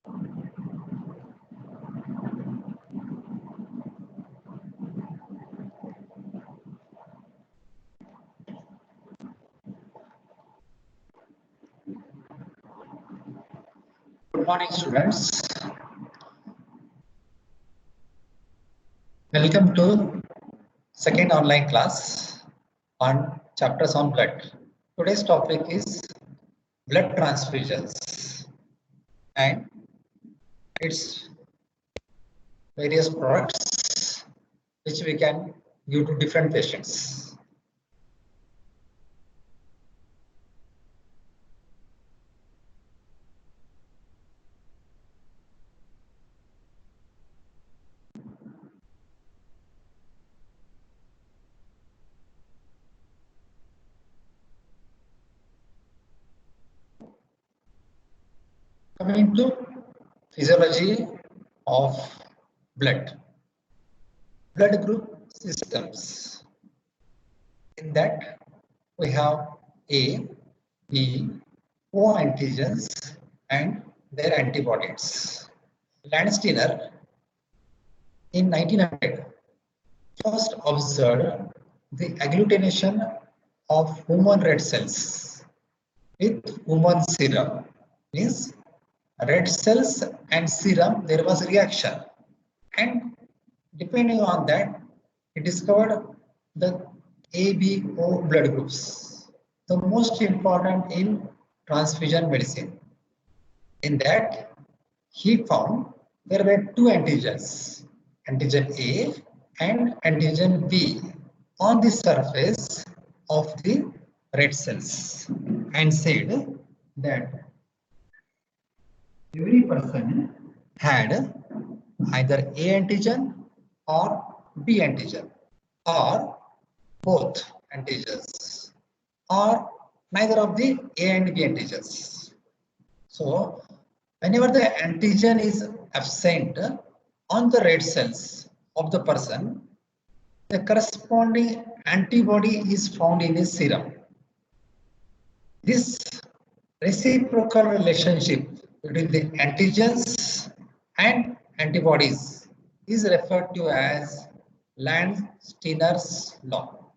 Good morning, students. Welcome to second online class on chapters on blood. Today's topic is blood transfusions and its various products which we can give to different patients. Coming to physiology of blood. Blood group systems. In that we have A, B, O antigens and their antibodies. Landsteiner in 1900 first observed the agglutination of human red cells with human serum. Means red cells and serum, there was reaction, and depending on that he discovered the ABO blood groups, the most important in transfusion medicine. In that he found there were two antigens, antigen A and antigen B on the surface of the red cells, and said that every person had either A antigen or B antigen or both antigens or neither of the A and B antigens. So whenever the antigen is absent on the red cells of the person, the corresponding antibody is found in his serum. This reciprocal relationship between the antigens and antibodies is referred to as Landsteiner's law.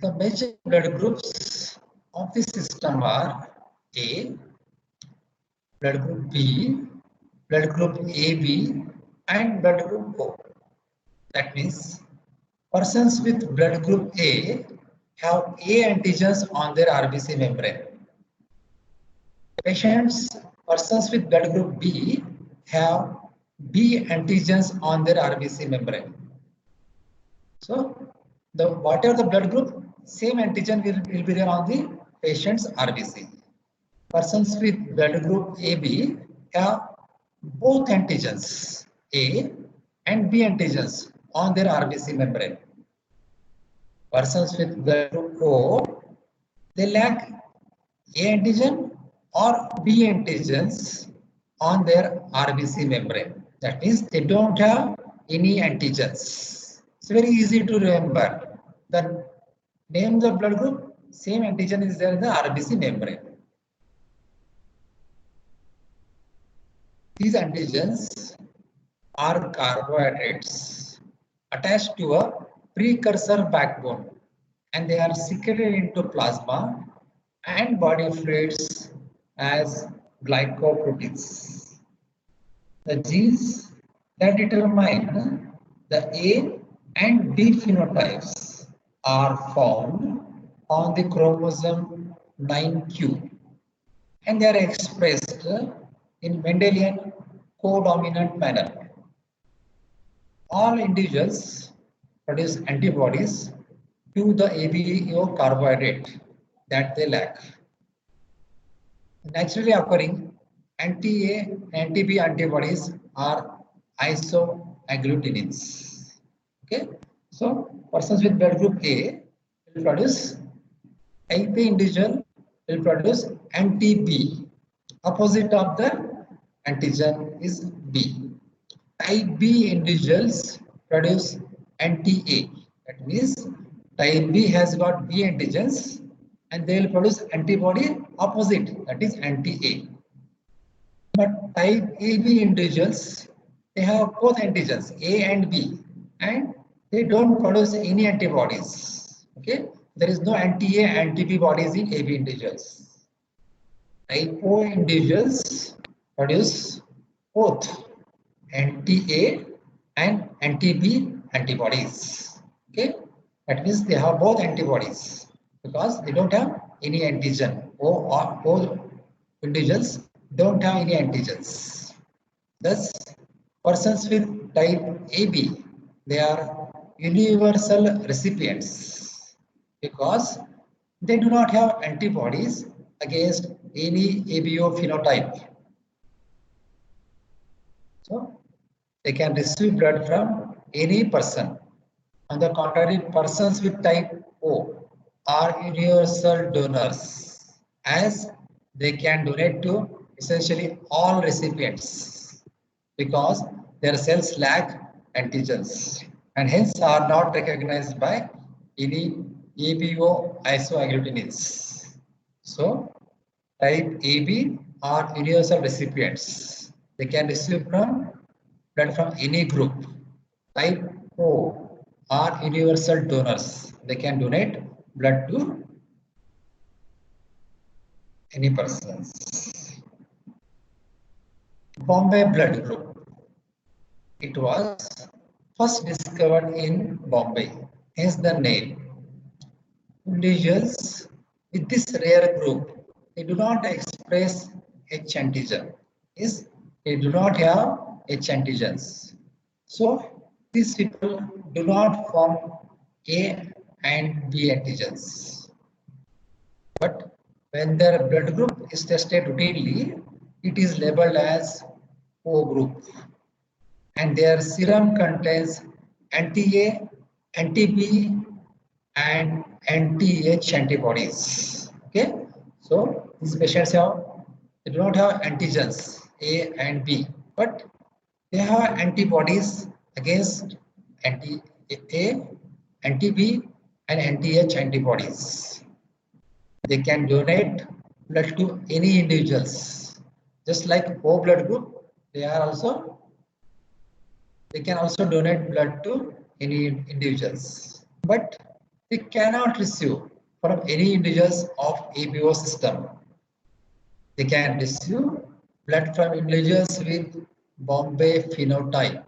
The major blood groups of the system are A, blood group B, blood group AB, and blood group O. That means persons with blood group A have A antigens on their RBC membrane. Persons with blood group B have B antigens on their RBC membrane. So, whatever the blood group, same antigen will be there on the patient's RBC. Persons with blood group AB have both antigens, A and B antigens, on their RBC membrane. Persons with blood group O, they lack A antigen or B antigens on their RBC membrane. That means they don't have any antigens. It's very easy to remember. The name of the blood group, same antigen is there in the RBC membrane. These antigens are carbohydrates attached to a precursor backbone, and they are secreted into plasma and body fluids as glycoproteins. The genes that determine the A and B phenotypes are found on the chromosome 9q, and they are expressed in Mendelian codominant manner. All individuals produce antibodies to the ABO carbohydrate that they lack. Naturally occurring anti-A, anti-B antibodies are isoagglutinins. Okay, so persons with blood group A will produce, type A individual will produce anti-B. Opposite of the antigen is B. Type B individuals produce anti-A. That means type B has got B antigens and they will produce antibody opposite, that is anti-A. But type AB individuals, they have both antigens A and B, and they don't produce any antibodies. Okay, there is no anti-A, anti-B bodies in AB individuals. Type O individuals produce both anti-A and anti-B antibodies. Okay, that means they have both antibodies because they don't have any antigen. O individuals don't have any antigens. Thus, persons with type AB, they are universal recipients because they do not have antibodies against any ABO phenotype. So, they can receive blood from any person. On the contrary, persons with type O are universal donors as they can donate to essentially all recipients because their cells lack antigens and hence are not recognized by any ABO isoagglutinates. So, type AB are universal recipients. They can receive blood from any group. Type O are universal donors. They can donate blood to any persons. Bombay blood group. It was first discovered in Bombay, hence the name. Individuals with this rare group, they do not express H antigen. Yes, they do not have H antigens. So these people do not form A and B antigens. But when their blood group is tested routinely, it is labeled as O group. And their serum contains anti-A, anti-B, and anti-H antibodies. Okay, so these patients they do not have antigens A and B, but they have antibodies against anti-A, anti-B, and anti-H antibodies. They can donate blood to any individuals, just like O blood group. They can also donate blood to any individuals, but they cannot receive from any individuals of ABO system. They can receive blood from individuals with Bombay phenotype.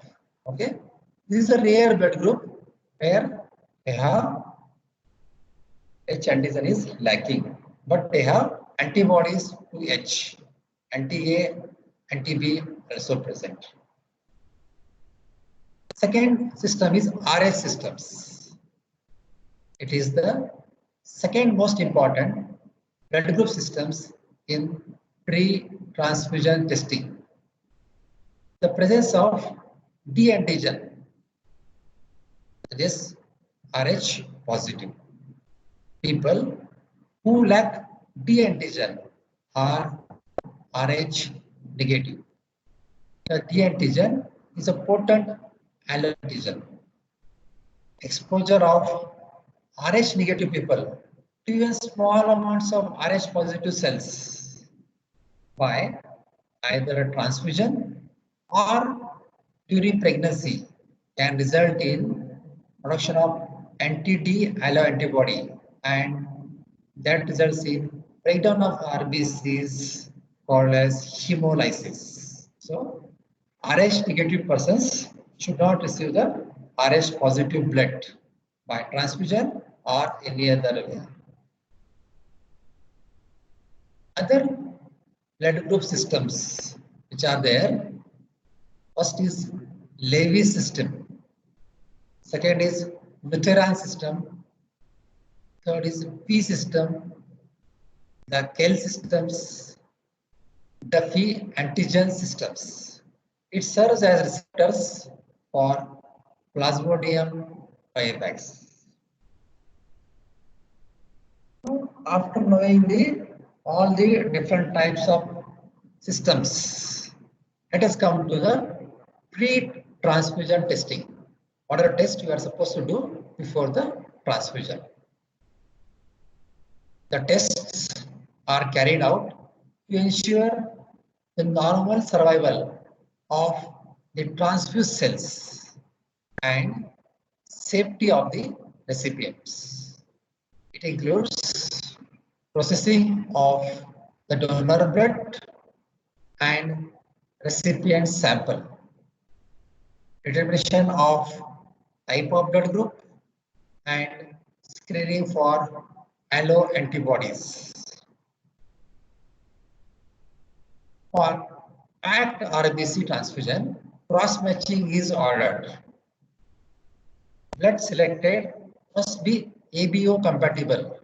Okay, this is a rare blood group where they have H antigen is lacking, but they have antibodies to H, anti-A, anti-B also present. Second system is RH systems. It is the second most important blood group systems in pre-transfusion testing. The presence of D antigen, that is RH positive. People who lack D antigen are RH negative. The D antigen is a potent alloantigen. Exposure of RH negative people to even small amounts of RH positive cells by either a transfusion or during pregnancy can result in production of anti-D alloantibody, and that results in breakdown of RBCs called as hemolysis. So RH negative persons should not receive the RH positive blood by transfusion or any other way. Other blood group systems which are there, first is Levy system, second is Mitterrand system, third is P system, the Kell systems, Duffy antigen systems. It serves as receptors for Plasmodium vivax. After knowing all the different types of systems, let us come to the pre-transfusion testing. What are the tests you are supposed to do before the transfusion? The tests are carried out to ensure the normal survival of the transfused cells and safety of the recipients. It includes processing of the donor blood and recipient sample, determination of type of blood group, and screening for allo antibodies. For ACT RBC transfusion, cross-matching is ordered. Blood selected must be ABO compatible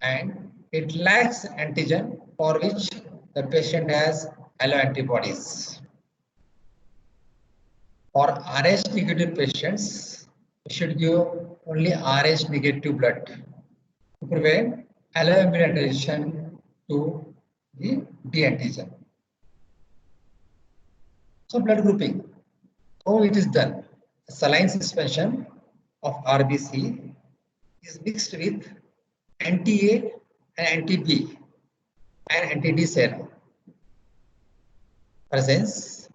and it lacks antigen for which the patient has alloantibodies. For Rh negative patients, we should give only Rh negative blood to prevent alloimmunization to the D antigen. So blood grouping, how it is done? Saline suspension of RBC is mixed with anti-A and anti-B and anti-D serum. Presence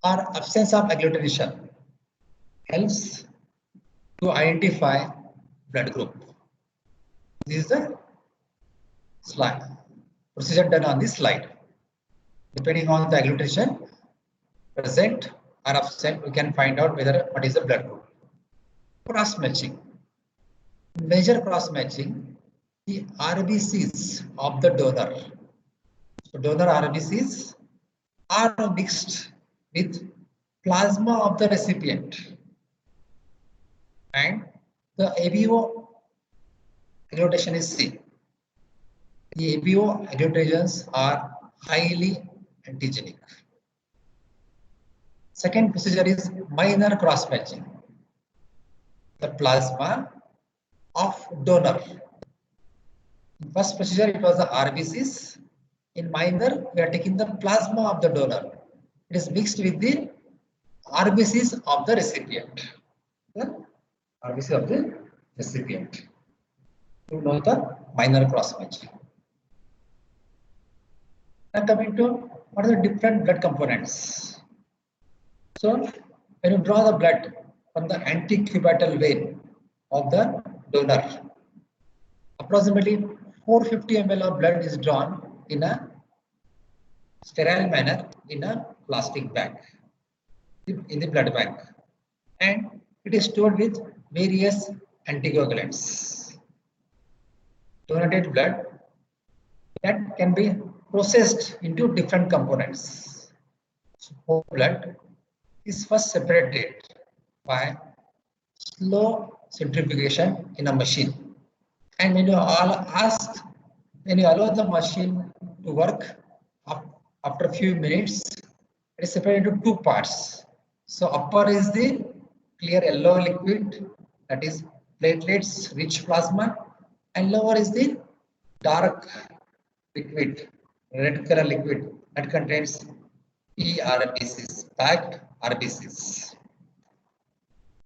or absence of agglutination helps to identify blood group. This is the slide procedure done on this slide. Depending on the agglutination present or absent, we can find out whether what is the blood group. Cross matching. Major cross matching the RBCs of the donor. So donor RBCs are mixed with plasma of the recipient, and the ABO agglutination is C. The ABO agglutinations are highly antigenic. Second procedure is minor cross matching. The plasma of donor. In first procedure it was the RBCs. In minor we are taking the plasma of the donor. It is mixed with the RBCs of the recipient. The RBC of the recipient. To know the minor cross matching. Now coming to what are the different blood components. So when you draw the blood from the antecubital vein of the donor, approximately 450 ml of blood is drawn in a sterile manner in a plastic bag in the blood bank, and it is stored with various anticoagulants. Donated blood that can be processed into different components. So whole blood is first separated by slow centrifugation in a machine, and when you allow the machine to work after a few minutes, it is separated into two parts. So upper is the clear yellow liquid, that is platelets rich plasma, and lower is the dark liquid, red color liquid that contains PRBCs, packed RBCs.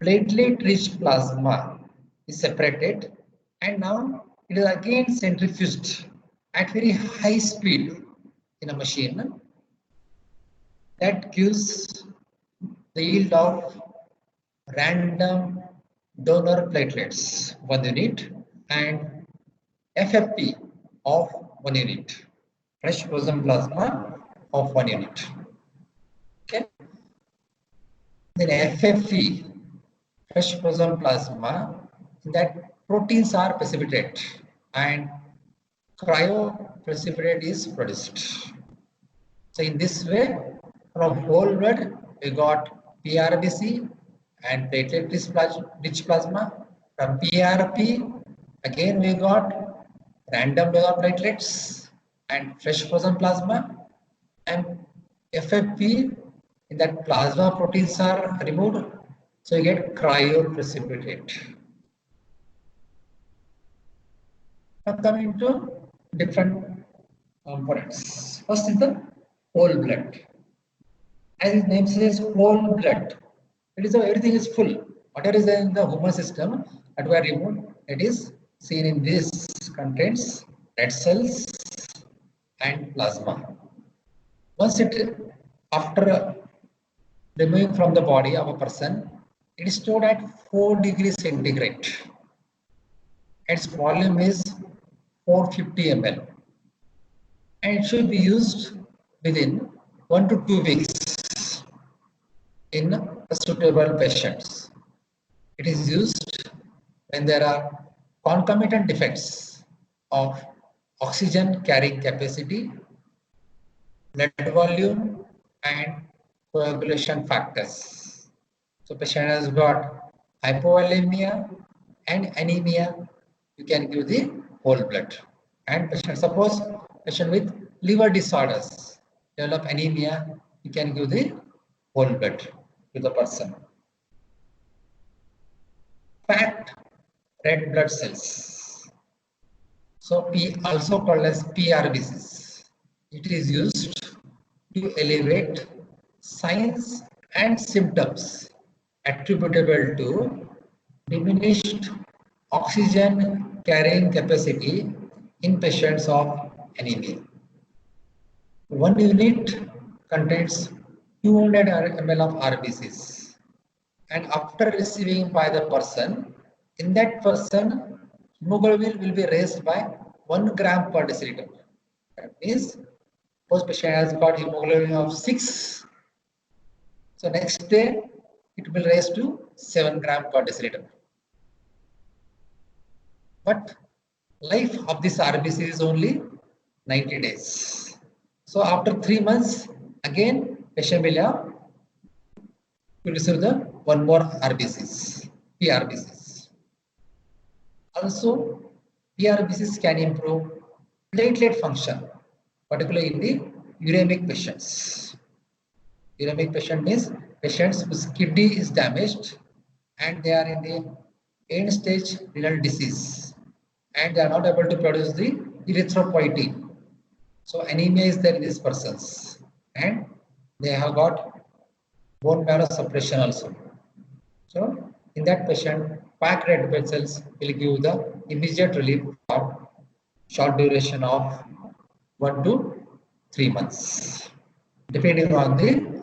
Platelet rich plasma is separated, and now it is again centrifuged at very high speed in a machine that gives the yield of random donor platelets 1 unit and FFP of 1 unit, fresh frozen plasma of 1 unit. Okay. Then FFP, fresh frozen plasma, that proteins are precipitate and cryoprecipitate is produced. So in this way, from whole blood we got PRBC and platelet rich plasma. From PRP again we got random donor platelets and fresh frozen plasma, and FFP in that plasma proteins are removed, so you get cryoprecipitate. Now coming to different components. First is the whole blood. As its name says, whole blood. It is everything is full. Whatever is in the human system that we are removed, it is seen in this contents red cells and plasma. Once after removing from the body of a person, it is stored at 4 degrees centigrade. Its volume is 450 ml. And it should be used within 1 to 2 weeks in suitable patients. It is used when there are concomitant defects of oxygen carrying capacity, blood volume, and coagulation factors. So patient has got hypovolemia and anemia, you can give the whole blood. And suppose patient with liver disorders develop anemia, you can give the whole blood to the person. Fat red blood cells. So P also called as PRBCs. It is used to elevate signs and symptoms attributable to diminished oxygen carrying capacity in patients of anemia. 1 unit contains 200 ml of RBCs, and after receiving by the person, in that person, hemoglobin will be raised by 1 gram per deciliter. That means, suppose patient has got hemoglobin of 6, so next day it will raise to 7 gram per deciliter. But life of this RBC is only 90 days. So after 3 months, again patient will have to receive the 1 more RBCs, PRBCs. Also, PRBCs can improve platelet function, particularly in the uremic patients. Uremic patient means patients whose kidney is damaged and they are in the end stage renal disease and they are not able to produce the erythropoietin. So anemia is there in these persons and they have got bone marrow suppression also. So in that patient, packed red blood cells will give the immediate relief of short duration of 1 to 3 months, depending on the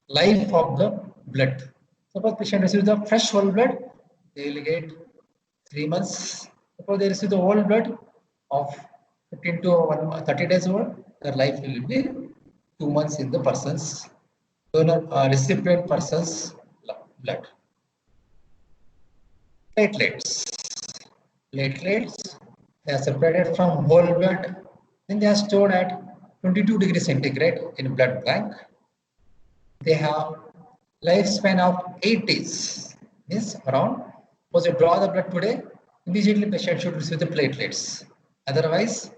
life of the blood. Suppose patient receives the fresh whole blood, they will get 3 months. Suppose they receive the whole blood of 15 to 30 days old, their life will be 2 months in the person's donor recipient person's blood. Platelets. Platelets, they are separated from whole blood, then they are stored at 22 degrees centigrade in blood bank. They have lifespan of 8 days. Means around, suppose you draw the blood today, immediately patient should receive the platelets. Otherwise,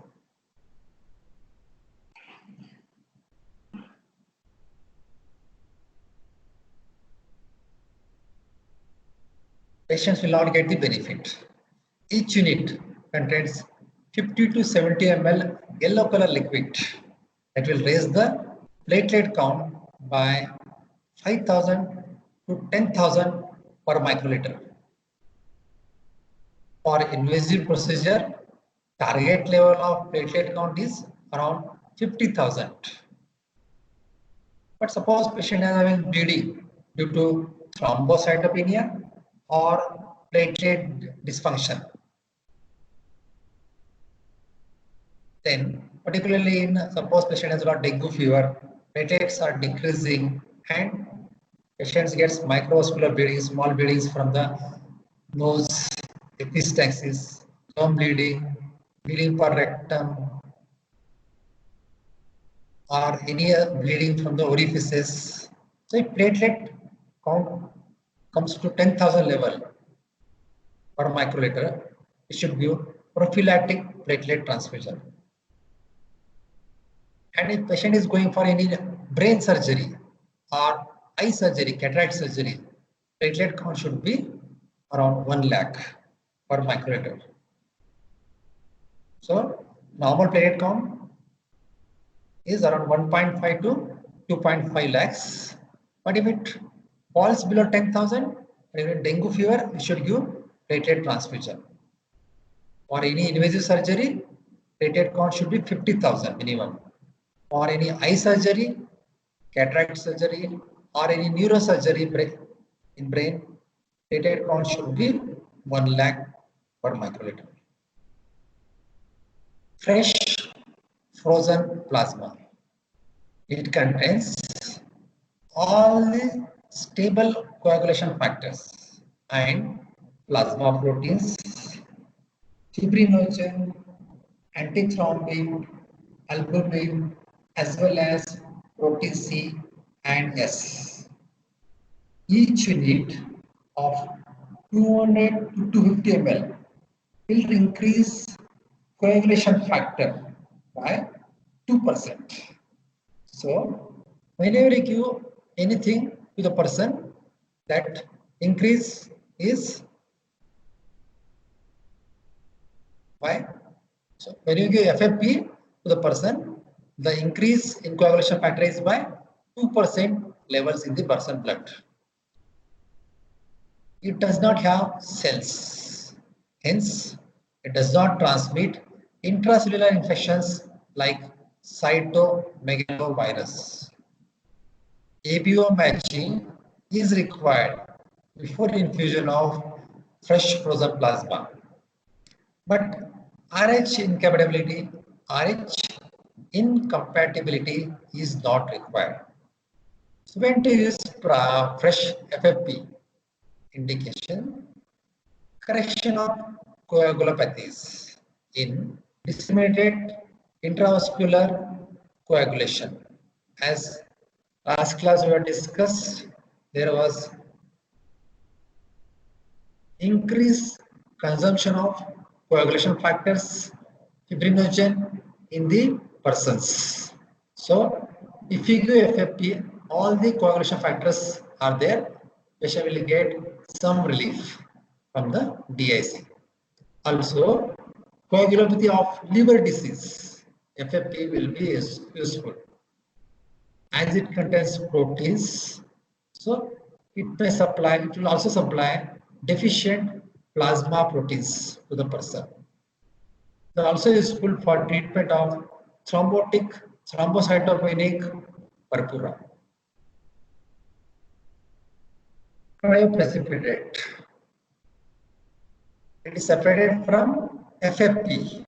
patients will not get the benefit. Each unit contains 50 to 70 ml yellow color liquid that will raise the platelet count by 5,000 to 10,000 per microliter. For invasive procedure, target level of platelet count is around 50,000. But suppose patient is having bleeding due to thrombocytopenia or platelet dysfunction. Then, particularly in suppose patient has got dengue fever, platelets are decreasing and patients gets microvascular bleeding, small bleedings from the nose, epistaxis, gum bleeding, bleeding per rectum, or any bleeding from the orifices. So if platelet count comes to 10,000 level per microliter, it should give prophylactic platelet transfusion. And if patient is going for any brain surgery or eye surgery, cataract surgery, platelet count should be around 1 lakh per microliter. So normal platelet count is around 1.5 to 2.5 lakhs. But if it falls below 10,000, in dengue fever, we should give platelet transfusion. For any invasive surgery, platelet count should be 50,000 minimum. For any eye surgery, cataract surgery, or any neurosurgery in brain, platelet count should be 1 lakh per microliter. Fresh frozen plasma. It contains all the stable coagulation factors and plasma proteins, fibrinogen, antithrombin, albumin, as well as protein C and S. Each unit of 200 to 250 ml will increase coagulation factor by 2%. So, whenever you give anything to the person, that increase is by. So, when you give FFP to the person, the increase in coagulation factor is by 2% levels in the person blood. It does not have cells, hence it does not transmit intracellular infections like cytomegalovirus. ABO matching is required before infusion of fresh frozen plasma. But RH incompatibility is not required. So when to use fresh FFP? Indication: correction of coagulopathies in disseminated intravascular coagulation. As last class we have discussed, there was increased consumption of coagulation factors, fibrinogen in the persons. So, if you give FFP, all the coagulation factors are there, patient will get some relief from the DIC. Also, coagulopathy of liver disease, FFP will be useful as it contains proteins. So, it will also supply deficient plasma proteins to the person. They are also useful for treatment of thrombocytopenic purpura. Cryoprecipitate. It is separated from FFP,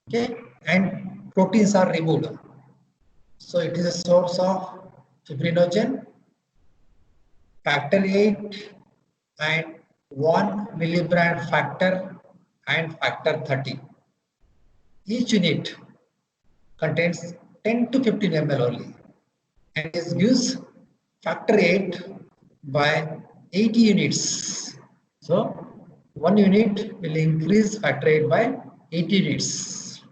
okay, and proteins are removed. So it is a source of fibrinogen, factor 8, and 1 millibrand factor and factor 30. Each unit contains 10 to 15 ml only, and it gives factor 8 by 80 units. So 1 unit will increase factor 8 by 80 units.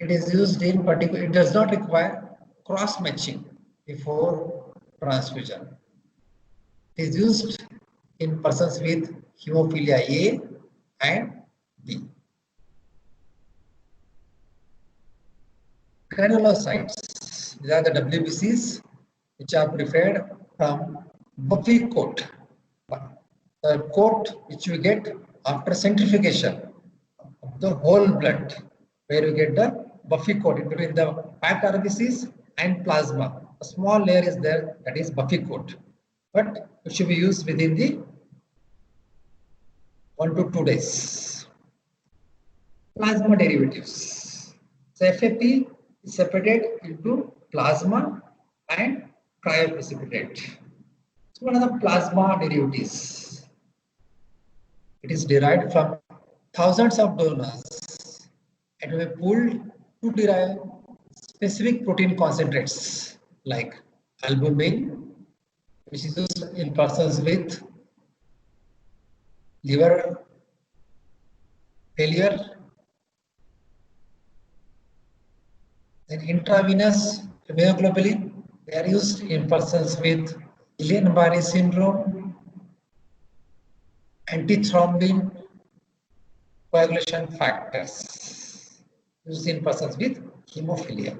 It is used in particular, it does not require cross matching before transfusion. It is used in persons with hemophilia A and B. Granulocytes, these are the WBCs which are prepared from buffy coat. The coat which we get after centrifugation of the whole blood, where we get the buffy coat in between the packed RBCs and plasma. A small layer is there, that is buffy coat, but it should be used within the 1 to 2 days. Plasma derivatives. So FFP is separated into plasma and cryoprecipitate. So what are the plasma derivatives? It is derived from thousands of donors and we pulled to derive specific protein concentrates like albumin, which is used in persons with liver failure, then intravenous immunoglobulin, they are used in persons with Guillain-Barré syndrome, antithrombin, coagulation factors used in persons with hemophilia.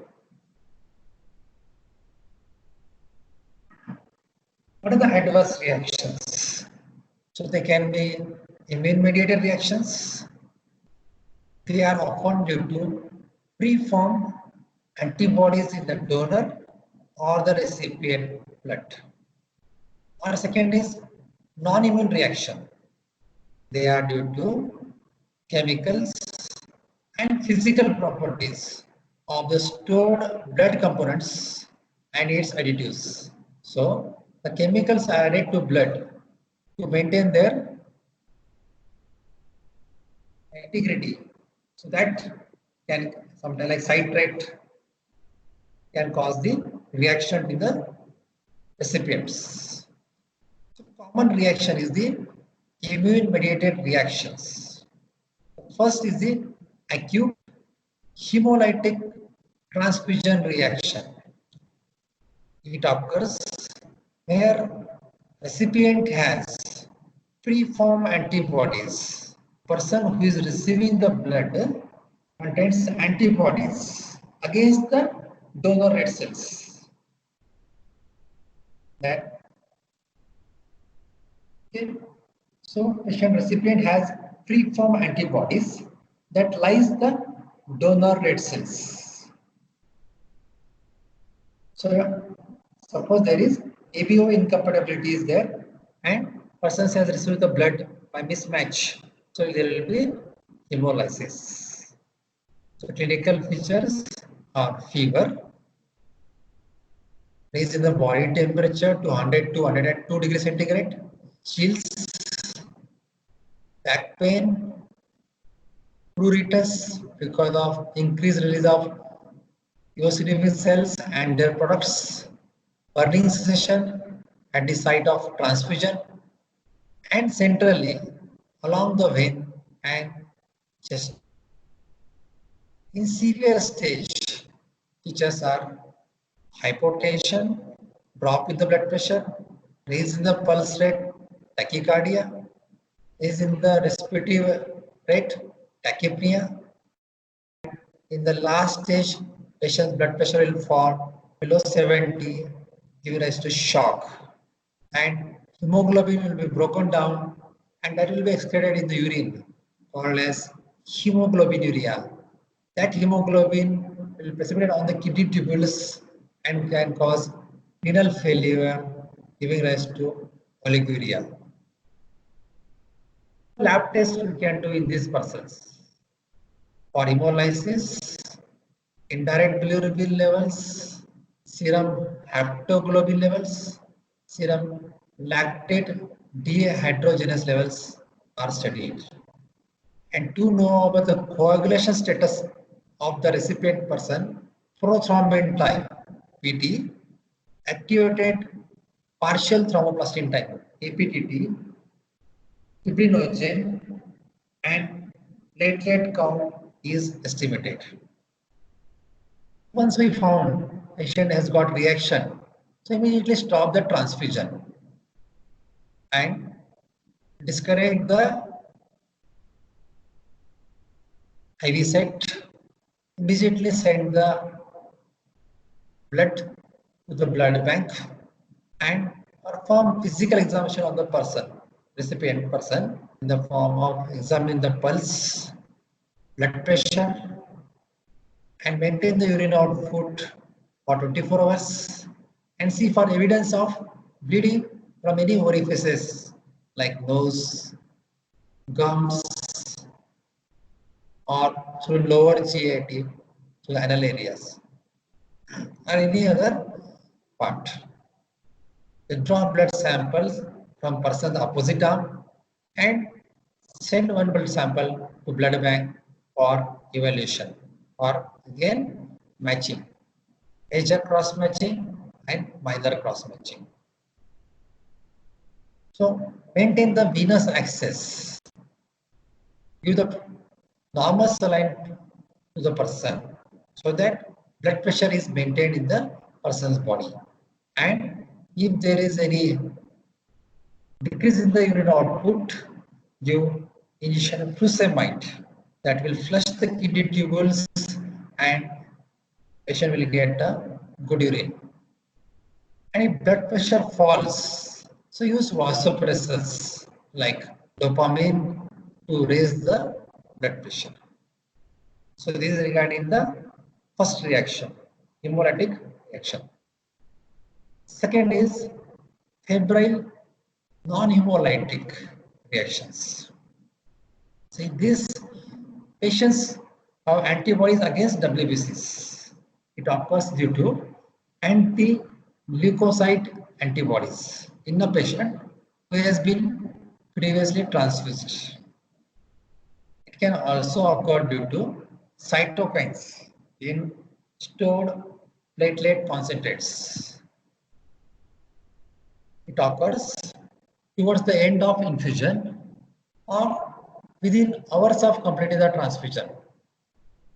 What are the adverse reactions? So they can be immune mediated reactions, They are often due to preformed antibodies in the donor or the recipient blood. Or second is non-immune reaction. They are due to chemicals and physical properties of the stored blood components and its additives. So the chemicals are added to blood to maintain their integrity. So that can sometimes like citrate can cause the reaction in the recipients. So common reaction is the immune mediated reactions. First is the acute hemolytic transfusion reaction. It occurs where recipient has preformed antibodies. Person who is receiving the blood contains antibodies against the donor red cells. That okay. So patient recipient has preformed antibodies that lies the donor red cells. So suppose there is ABO incompatibility is there and person has received the blood by mismatch. So there will be hemolysis. So clinical features are fever, raise in the body temperature to 100 to 102 degrees centigrade, chills, back pain, pruritus because of increased release of eosinophil cells and their products, burning sensation at the site of transfusion, and centrally along the vein and chest. In severe stage, features are hypotension, drop in the blood pressure, raise in the pulse rate, tachycardia, raise in the respiratory rate, tachypnea. In the last stage, patient's blood pressure will fall below 70, giving rise to shock. And hemoglobin will be broken down and that will be excreted in the urine, called as hemoglobinuria. That hemoglobin will precipitate on the kidney tubules and can cause renal failure, giving rise to oliguria. Lab test we can do in these persons. For hemolysis, indirect bilirubin levels, serum haptoglobin levels, serum lactate dehydrogenase levels are studied. And to know about the coagulation status of the recipient person, prothrombin type PT, activated partial thromboplastin type APTT, fibrinogen, and platelet count is estimated. Once we found patient has got reaction, so immediately stop the transfusion and disconnect the IV set, immediately send the blood to the blood bank and perform physical examination of the person, recipient person, in the form of examine the pulse, blood pressure, and maintain the urine output for 24 hours and see for evidence of bleeding from any orifices like nose, gums, or through lower GAT to the anal areas or any other part. They draw blood samples from person's opposite arm and send one blood sample to blood bank for evaluation or again matching, major cross matching and minor cross matching. So maintain the venous access. Give the normal saline to the person so that blood pressure is maintained in the person's body. And if there is any decrease in the urine output, give injection of furosemide that will flush the kidney tubules and patient will get a good urine. And if blood pressure falls, so use vasopressors like dopamine to raise the blood pressure. So this is regarding the first reaction, hemolytic reaction. Second is febrile non-hemolytic reactions. See, these patients have antibodies against WBCs. It occurs due to anti-leukocyte antibodies in a patient who has been previously transfused. It can also occur due to cytokines in stored platelet concentrates. It occurs towards the end of infusion or within hours of completing the transfusion,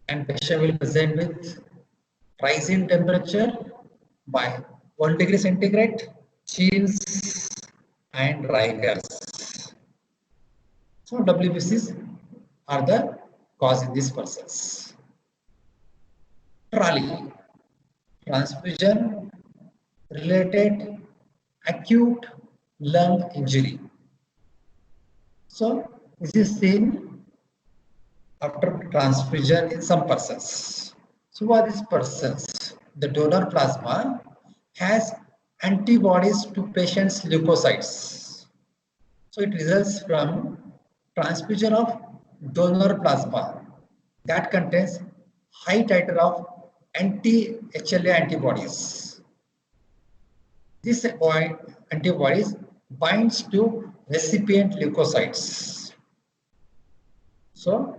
and patient will present with rise in temperature by 1 degree centigrade, chills and dry hairs. So WBCs are the cause in these persons. TRALI, transfusion related acute lung injury. So this is seen after transfusion in some persons. So what are these persons? The donor plasma has antibodies to patient's leukocytes. So it results from transfusion of donor plasma that contains high titer of anti-HLA antibodies. This antibodies binds to recipient leukocytes. So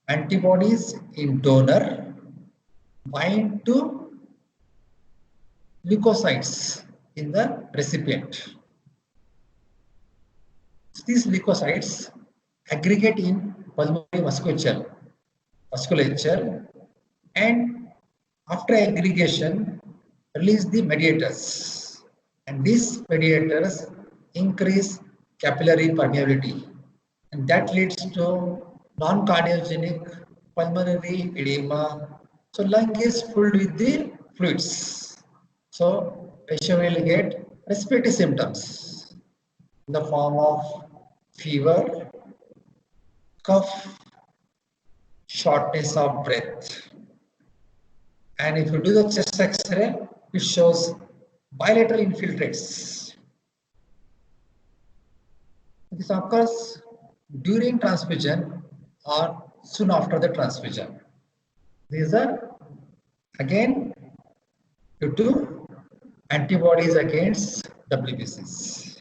antibodies in donor bind to leukocytes in the recipient. These leukocytes aggregate in pulmonary vasculature, and after aggregation release the mediators, and these mediators increase capillary permeability, and that leads to non-cardiogenic pulmonary edema. So lung is filled with the fluids. So patient will get respiratory symptoms in the form of fever, cough, shortness of breath. And if you do the chest X-ray, it shows bilateral infiltrates. This occurs during transfusion or soon after the transfusion. These are again due to antibodies against WBCs.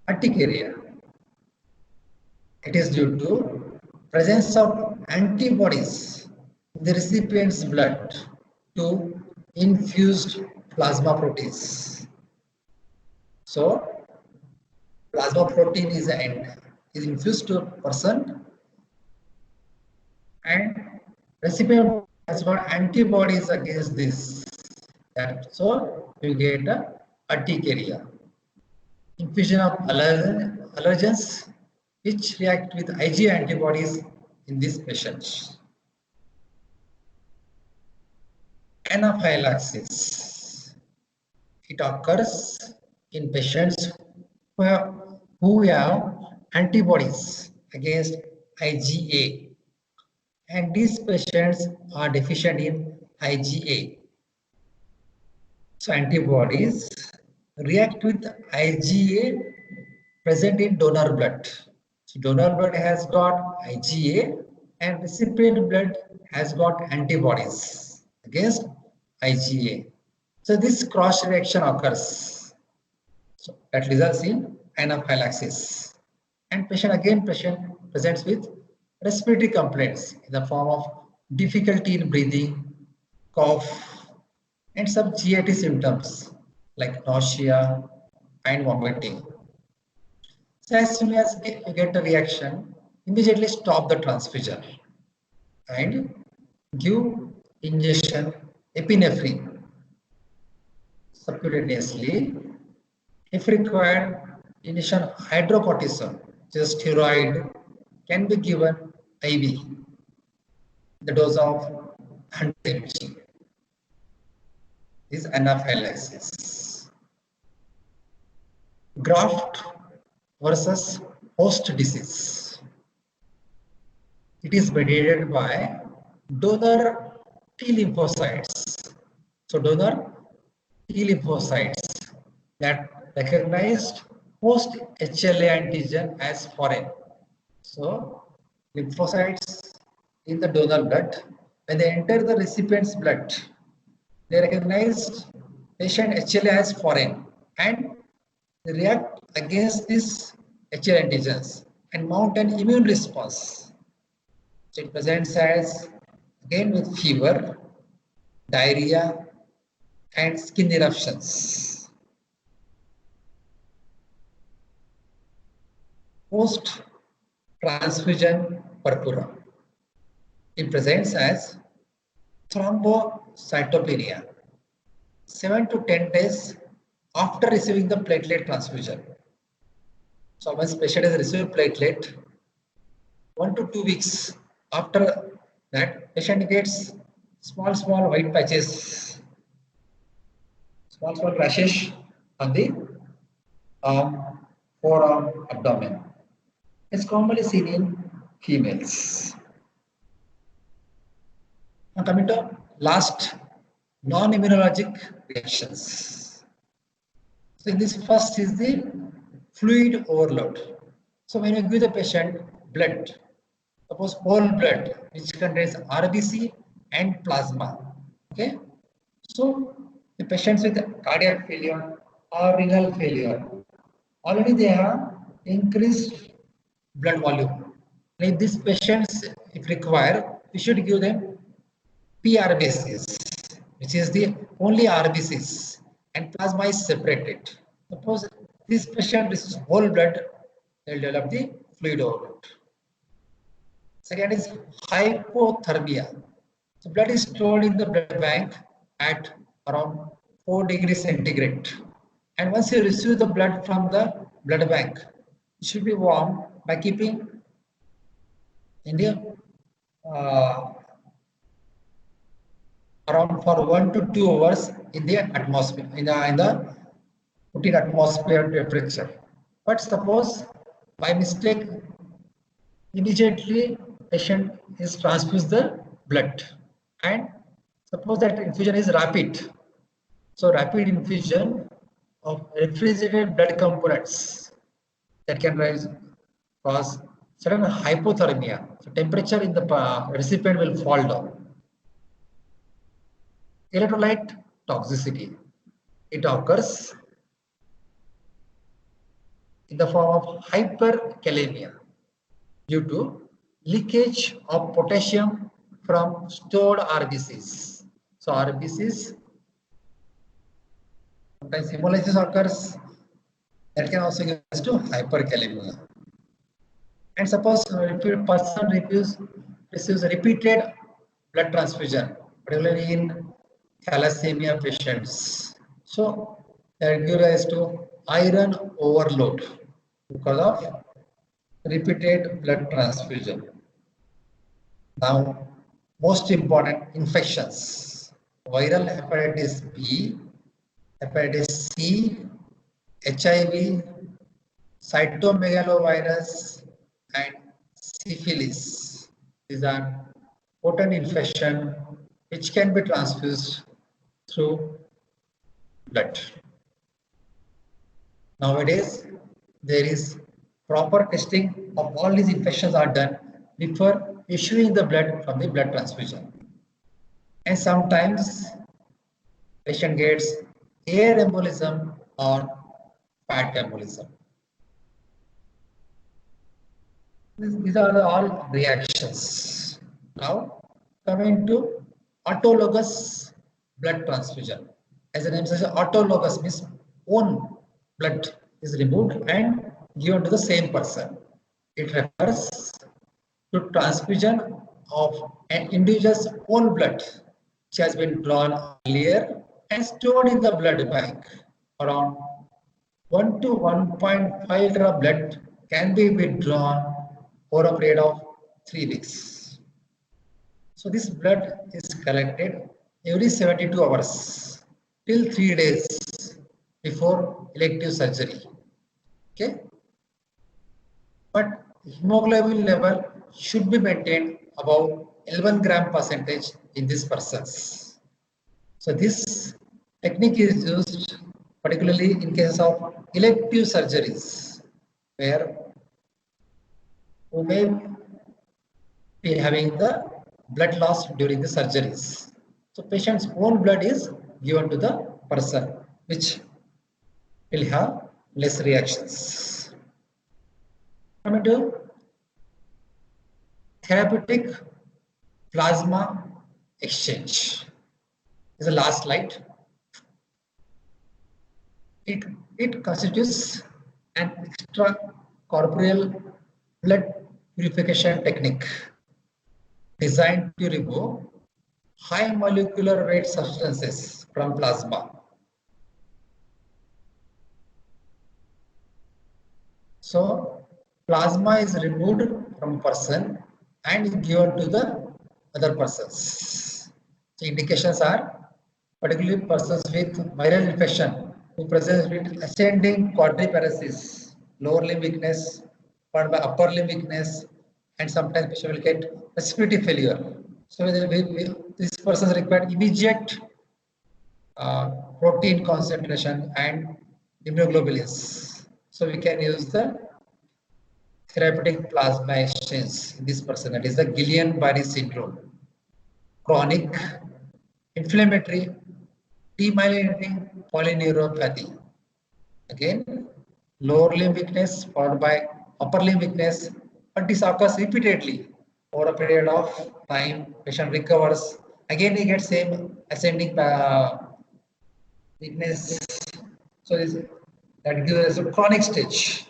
Urticaria. It is due to presence of antibodies in the recipient's blood to infused plasma proteins. So plasma protein is infused to a person, and recipient has got antibodies against this. So you get a urticaria. Infusion of allergens which react with IgA antibodies in these patients. Anaphylaxis. It occurs in patients who have antibodies against IgA, and these patients are deficient in IgA. So antibodies react with IgA present in donor blood. So donor blood has got IgA and recipient blood has got antibodies against IgA. So this cross reaction occurs. So that results in anaphylaxis. And patient presents with respiratory complaints in the form of difficulty in breathing, cough, and some GIT symptoms like nausea and vomiting. So as soon as you get the reaction, immediately stop the transfusion and give injection epinephrine subcutaneously. If required, injection hydrocortisone, which is steroid, can be given IV, the dose of 100 mg. This is anaphylaxis. Graft versus host disease. it is mediated by donor T lymphocytes. So donor T lymphocytes that recognized post HLA antigen as foreign. So lymphocytes in the donor blood, when they enter the recipient's blood, they recognize patient HLA as foreign and they react against this HLA antigens and mount an immune response. So it presents as again with fever, diarrhea, and skin eruptions. Post transfusion purpura. It presents as thrombocytopenia 7 to 10 days after receiving the platelet transfusion. So once patient has received platelet, 1 to 2 weeks after that, patient gets small white patches, small rashes on the forearm, abdomen. It's commonly seen in females. Now coming to last, non-immunologic reactions. So in this first is the fluid overload. So when you give the patient blood, suppose whole blood which contains RBC and plasma, okay? So the patients with cardiac failure or renal failure, already they have increased blood volume. Like these patients, if required, we should give them PRBCs, which is the only RBCs, and plasma is separated. Suppose this patient receives whole blood, they will develop the fluid overload. Second is hypothermia. So blood is stored in the blood bank at around 4 degrees centigrade. And once you receive the blood from the blood bank, it should be warmed by keeping in the around for 1 to 2 hours in the atmosphere, in the putting atmosphere temperature. But suppose by mistake, immediately patient is transfused the blood, and suppose that infusion is rapid. So rapid infusion of refrigerated blood components that can cause sudden hypothermia. So temperature in the recipient will fall down. Electrolyte toxicity. It occurs in the form of hyperkalemia due to leakage of potassium from stored RBCs. So RBCs, sometimes hemolysis occurs, that can also give us to hyperkalemia. And suppose if a person receives repeated blood transfusion, particularly in thalassemia patients, so that gives rise to iron overload because of repeated blood transfusion. Now, most important infections: viral hepatitis B, hepatitis C, HIV, cytomegalovirus, and syphilis. These are potent infection which can be transfused through blood. Nowadays, there is proper testing of all these infections are done before issuing the blood from the blood transfusion. And sometimes patient gets air embolism or fat embolism. These are all reactions. Now, coming to autologous blood transfusion. As the name says, autologous means own blood is removed and given to the same person. It refers to transfusion of an individual's own blood, which has been drawn earlier and stored in the blood bank. Around 1 to 1.5 liter of blood can be withdrawn over a period of 3 weeks. So this blood is collected every 72 hours till 3 days before elective surgery. Okay. But hemoglobin level should be maintained above 11 gram percentage in these persons. So this technique is used particularly in case of elective surgeries where who may be having the blood loss during the surgeries. So patient's own blood is given to the person, which will have less reactions. Coming to therapeutic plasma exchange. This is the last slide. It constitutes an extracorporeal blood purification technique designed to remove high molecular weight substances from plasma. So plasma is removed from person and given to the other persons. The indications are particularly persons with viral infection who present with ascending quadriparesis, lower limb weakness, followed by upper limb weakness, and sometimes patient will get respiratory failure. So these persons require immediate protein concentration and immunoglobulins. So we can use the therapeutic plasma exchange in this person, that is the Guillain-Barré syndrome. Chronic inflammatory demyelinating polyneuropathy. Again, lower limb weakness followed by upper limb weakness, but this occurs repeatedly over a period of time. Patient recovers. Again, he gets same ascending weakness. So that gives us a chronic stage.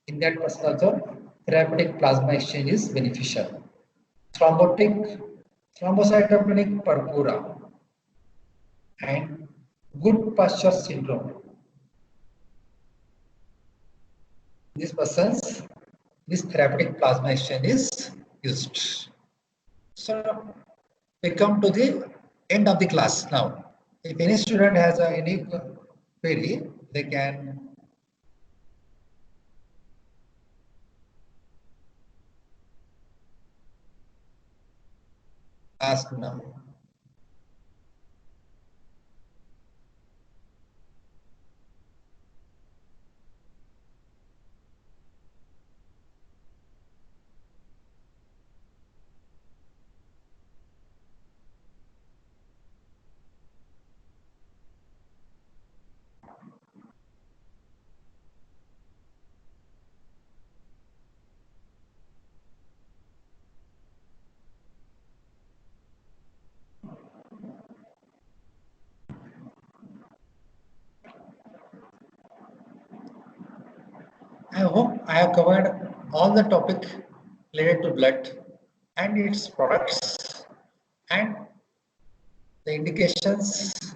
In that person also, therapeutic plasma exchange is beneficial. Thrombocytopenic purpura and good posture syndrome. These persons, this therapeutic plasma exchange is used. So we come to the end of the class now. If any student has any query, they can ask now. I hope I have covered all the topic related to blood and its products and the indications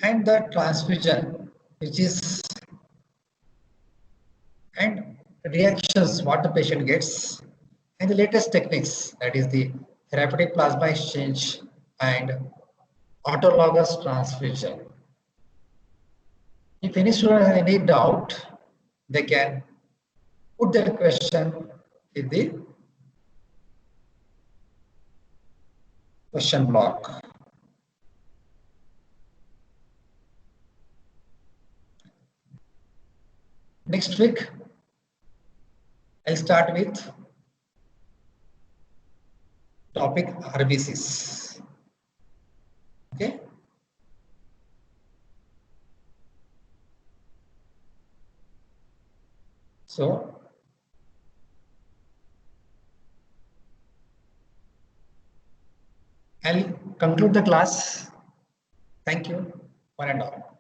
and the transfusion, which is and reactions what the patient gets, and the latest techniques, that is the therapeutic plasma exchange and autologous transfusion. If any student has any doubt, they can put their question in the question block. Next week, I'll start with topic RBCs. Okay. So I'll conclude the class. Thank you, one and all.